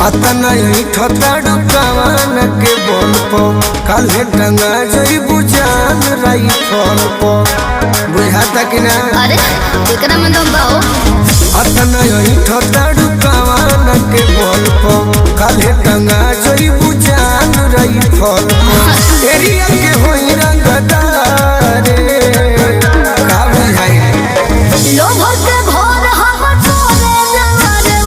अतना ठताड़ू कवान के बोल पो काले टंगा जई बुझान रही फोन पो बुझाता कि ना। अरे एकरा में दम बाओ। अतना ठताड़ू कवान के बोल पो काले टंगा जई बुझान रही फोन पो एरिया के